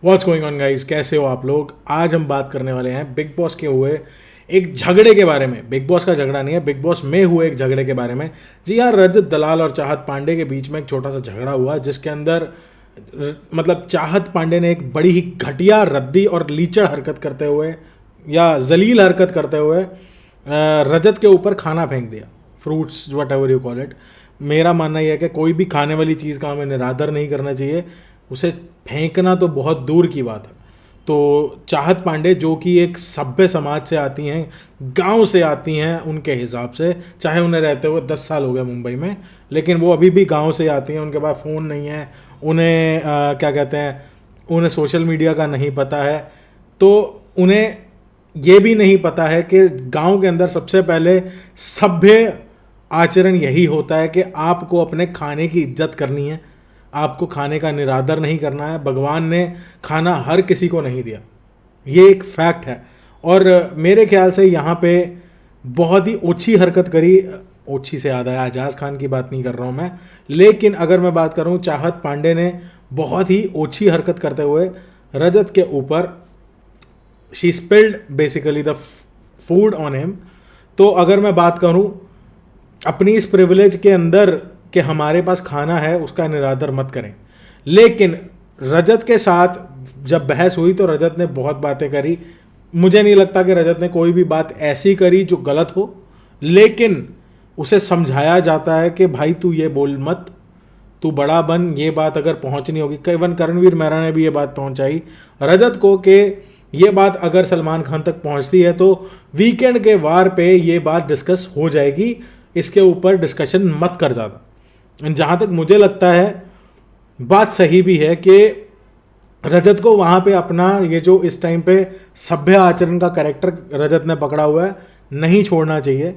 What's going on guys, कैसे हो आप लोग। आज हम बात करने वाले हैं बिग बॉस के हुए एक झगड़े के बारे में। बिग बॉस का झगड़ा नहीं है, बिग बॉस में हुए एक झगड़े के बारे में। जी हाँ, रजत दलाल और चाहत पांडे के बीच में एक छोटा सा झगड़ा हुआ जिसके अंदर मतलब चाहत पांडे ने एक बड़ी ही घटिया, रद्दी और लीचड़ हरकत करते हुए या जलील हरकत करते हुए रजत के ऊपर खाना फेंक दिया। Fruits what ever you call it. मेरा मानना यह है कि कोई भी खाने वाली चीज़ का हमें निरादर नहीं करना चाहिए, उसे फेंकना तो बहुत दूर की बात है। तो चाहत पांडे जो कि एक सभ्य समाज से आती हैं, गांव से आती हैं उनके हिसाब से, चाहे उन्हें रहते हुए 10 साल हो गए मुंबई में, लेकिन वो अभी भी गांव से आती हैं। उनके पास फ़ोन नहीं है, उन्हें क्या कहते हैं, उन्हें सोशल मीडिया का नहीं पता है। तो उन्हें ये भी नहीं पता है कि गांव के अंदर सबसे पहले सभ्य आचरण यही होता है कि आपको अपने खाने की इज्जत करनी है, आपको खाने का निरादर नहीं करना है। भगवान ने खाना हर किसी को नहीं दिया, ये एक फैक्ट है। और मेरे ख्याल से यहाँ पे बहुत ही ओछी हरकत करी। ओछी से याद आया, एजाज खान की बात नहीं कर रहा हूँ मैं, लेकिन अगर मैं बात करूँ, चाहत पांडे ने बहुत ही ओछी हरकत करते हुए रजत के ऊपर, she spilled basically the food on him. तो अगर मैं बात करूँ अपनी इस प्रिविलेज के अंदर कि हमारे पास खाना है, उसका निरादर मत करें। लेकिन रजत के साथ जब बहस हुई तो रजत ने बहुत बातें करी। मुझे नहीं लगता कि रजत ने कोई भी बात ऐसी करी जो गलत हो, लेकिन उसे समझाया जाता है कि भाई तू ये बोल मत, तू बड़ा बन। ये बात अगर पहुंचनी होगी, इवन करणवीर मेहरा ने भी ये बात पहुंचाई रजत को कि ये बात अगर सलमान खान तक पहुंचती है तो वीकेंड के वार पे ये बात डिस्कस हो जाएगी, इसके ऊपर डिस्कशन मत कर ज़्यादा। जहाँ तक मुझे लगता है बात सही भी है कि रजत को वहाँ पे अपना ये जो इस टाइम पे सभ्य आचरण का कैरेक्टर रजत ने पकड़ा हुआ है, नहीं छोड़ना चाहिए।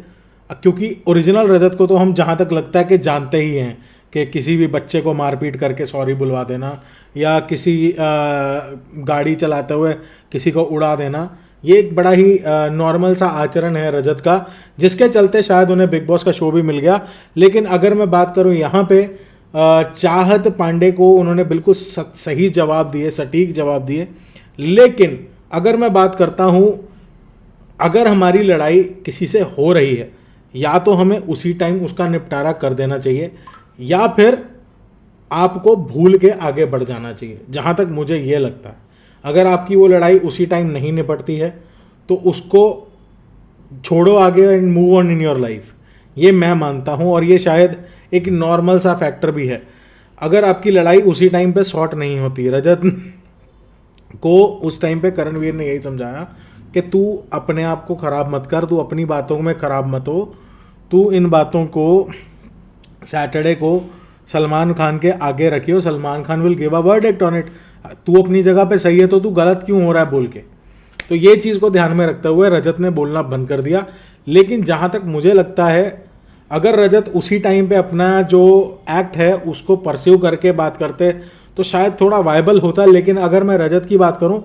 क्योंकि ओरिजिनल रजत को तो हम जहाँ तक लगता है कि जानते ही हैं कि किसी भी बच्चे को मारपीट करके सॉरी बुलवा देना, या किसी गाड़ी चलाते हुए किसी को उड़ा देना, ये एक बड़ा ही नॉर्मल सा आचरण है रजत का, जिसके चलते शायद उन्हें बिग बॉस का शो भी मिल गया। लेकिन अगर मैं बात करूं यहाँ पे चाहत पांडे को उन्होंने बिल्कुल सही जवाब दिए, सटीक जवाब दिए। लेकिन अगर मैं बात करता हूँ, अगर हमारी लड़ाई किसी से हो रही है, या तो हमें उसी टाइम उसका निपटारा कर देना चाहिए, या फिर आपको भूल के आगे बढ़ जाना चाहिए। जहाँ तक मुझे ये लगता है, अगर आपकी वो लड़ाई उसी टाइम नहीं निपटती है तो उसको छोड़ो आगे and move on in your life, ये मैं मानता हूँ। और ये शायद एक नॉर्मल सा फैक्टर भी है। अगर आपकी लड़ाई उसी टाइम पे सॉर्ट नहीं होती, रजत को उस टाइम पे करणवीर ने यही समझाया कि तू अपने आप को ख़राब मत कर, तू अपनी बातों में ख़राब मत हो, तू इन बातों को सैटरडे को सलमान खान के आगे रखियो, Salman Khan will give a verdict on it. तू अपनी जगह पे सही है तो तू गलत क्यों हो रहा है बोल के। तो ये चीज़ को ध्यान में रखते हुए रजत ने बोलना बंद कर दिया। लेकिन जहाँ तक मुझे लगता है, अगर रजत उसी टाइम पे अपना जो एक्ट है उसको परस्यू करके बात करते तो शायद थोड़ा वायबल होता। लेकिन अगर मैं रजत की बात करूँ,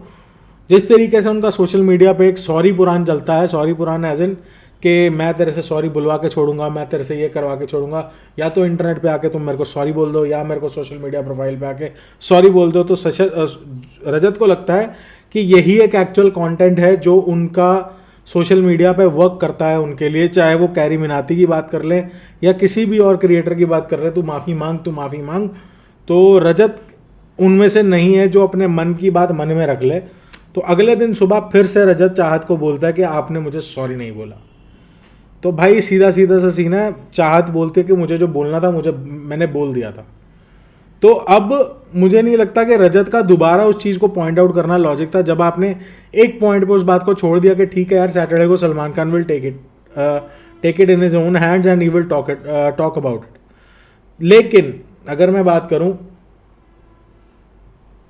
जिस तरीके से उनका सोशल मीडिया पे एक सॉरी पुराण चलता है, सॉरी पुराण एज इन कि मैं तेरे से सॉरी बुलवा के छोड़ूंगा, मैं तेरे से ये करवा के छोड़ूंगा, या तो इंटरनेट पे आके तुम मेरे को सॉरी बोल दो, या मेरे को सोशल मीडिया प्रोफाइल पे आके सॉरी बोल दो। तो रजत को लगता है कि यही एक एक्चुअल कंटेंट है जो उनका सोशल मीडिया पे वर्क करता है उनके लिए। चाहे वो कैरी मिनाती की बात कर ले या किसी भी और क्रिएटर की बात कर रहे, तू माफ़ी मांग, तू माफ़ी मांग। तो रजत उनमें से नहीं है जो अपने मन की बात मन में रख ले। तो अगले दिन सुबह फिर से रजत चाहत को बोलता है कि आपने मुझे सॉरी नहीं बोला। तो भाई सीधा सीधा सा सीन है, चाहत बोलते कि मुझे जो बोलना था मैंने बोल दिया था। तो अब मुझे नहीं लगता कि रजत का दोबारा उस चीज़ को पॉइंट आउट करना लॉजिक था, जब आपने एक पॉइंट पे उस बात को छोड़ दिया कि ठीक है यार, सैटरडे को Salman Khan will take it in his own hands and he will talk about it. लेकिन अगर मैं बात करूं,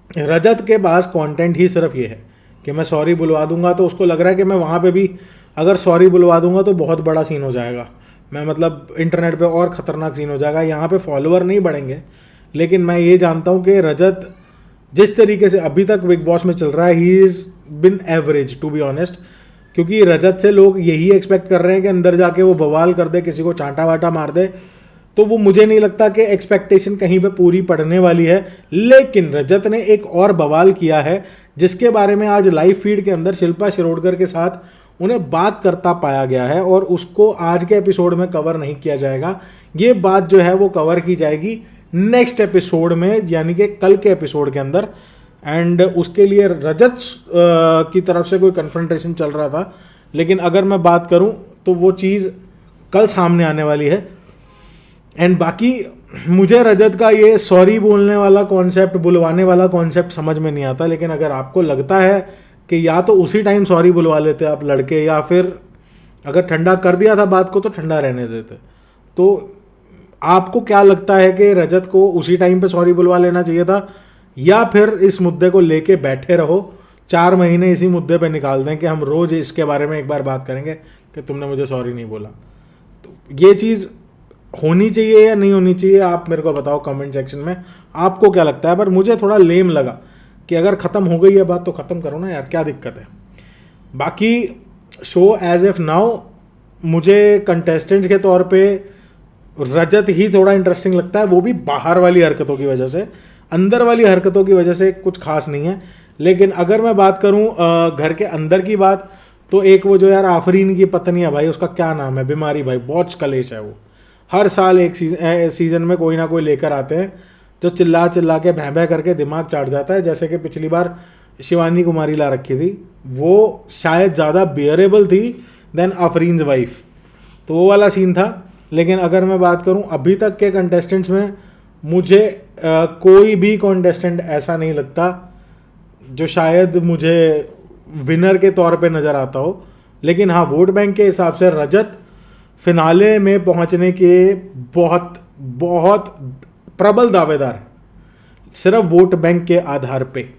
रजत के पास कंटेंट ही सिर्फ ये है कि मैं सॉरी बुलवा दूंगा। तो उसको लग रहा है कि मैं वहाँ पे भी अगर सॉरी बुलवा दूंगा तो बहुत बड़ा सीन हो जाएगा, मैं मतलब इंटरनेट पे और ख़तरनाक सीन हो जाएगा। यहाँ पे फॉलोअर नहीं बढ़ेंगे, लेकिन मैं ये जानता हूँ कि रजत जिस तरीके से अभी तक बिग बॉस में चल रहा है, he is been average to be honest. क्योंकि रजत से लोग यही एक्सपेक्ट कर रहे हैं कि अंदर जाके वो बवाल कर दे, किसी को चांटा वाटा मार दे। तो वो मुझे नहीं लगता कि एक्सपेक्टेशन कहीं पे पूरी पड़ने वाली है। लेकिन रजत ने एक और बवाल किया है जिसके बारे में आज लाइव फीड के अंदर शिल्पा शिरोडकर के साथ उन्हें बात करता पाया गया है और उसको आज के एपिसोड में कवर नहीं किया जाएगा। ये बात जो है वो कवर की जाएगी नेक्स्ट एपिसोड में, यानी कि कल के एपिसोड के अंदर। एंड उसके लिए रजत की तरफ से कोई कन्फ्रंटेशन चल रहा था, लेकिन अगर मैं बात करूं तो वो चीज़ कल सामने आने वाली है। एंड बाकी मुझे रजत का ये सॉरी बोलने वाला कॉन्सेप्ट, बुलवाने वाला कॉन्सेप्ट समझ में नहीं आता। लेकिन अगर आपको लगता है कि या तो उसी टाइम सॉरी बुलवा लेते आप लड़के, या फिर अगर ठंडा कर दिया था बात को तो ठंडा रहने देते, तो आपको क्या लगता है कि रजत को उसी टाइम पे सॉरी बुलवा लेना चाहिए था, या फिर इस मुद्दे को लेके बैठे रहो, 4 महीने इसी मुद्दे पे निकाल दें कि हम रोज़ इसके बारे में एक बार बात करेंगे कि तुमने मुझे सॉरी नहीं बोला। तो ये चीज़ होनी चाहिए या नहीं होनी चाहिए, आप मेरे को बताओ कमेंट सेक्शन में, आपको क्या लगता है। पर मुझे थोड़ा लेम लगा कि अगर ख़त्म हो गई है बात तो ख़त्म करो ना यार, क्या दिक्कत है। बाकी शो एज एफ नाउ मुझे कंटेस्टेंट्स के तौर पे रजत ही थोड़ा इंटरेस्टिंग लगता है, वो भी बाहर वाली हरकतों की वजह से। अंदर वाली हरकतों की वजह से कुछ खास नहीं है। लेकिन अगर मैं बात करूं घर के अंदर की बात, तो एक वो जो यार आफरीन की पत्नी है भाई, उसका क्या नाम है, बीमारी भाई, बहुत कलेश है वो। हर साल एक सीज़न में कोई ना कोई लेकर आते हैं जो चिल्ला चिल्ला के भैं भैं करके दिमाग चाट जाता है। जैसे कि पिछली बार शिवानी कुमारी ला रखी थी, वो शायद ज़्यादा बियरेबल थी देन आफरीन्स वाइफ, तो वो वाला सीन था। लेकिन अगर मैं बात करूं अभी तक के कंटेस्टेंट्स में, मुझे कोई भी कंटेस्टेंट ऐसा नहीं लगता जो शायद मुझे विनर के तौर पे नज़र आता हो। लेकिन हाँ, वोट बैंक के हिसाब से रजत फिनाले में पहुंचने के बहुत बहुत प्रबल दावेदार है, सिर्फ वोट बैंक के आधार पे।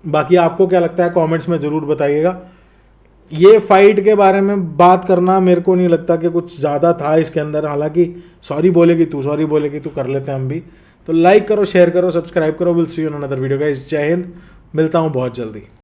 बाकी आपको क्या लगता है कमेंट्स में ज़रूर बताइएगा। ये फाइट के बारे में बात करना मेरे को नहीं लगता कि कुछ ज़्यादा था इसके अंदर। हालांकि सॉरी बोलेगी तू कर लेते हैं हम भी। तो लाइक करो, शेयर करो, सब्सक्राइब करो। Will see you in another video guys. जय हिंद, मिलता हूँ बहुत जल्दी।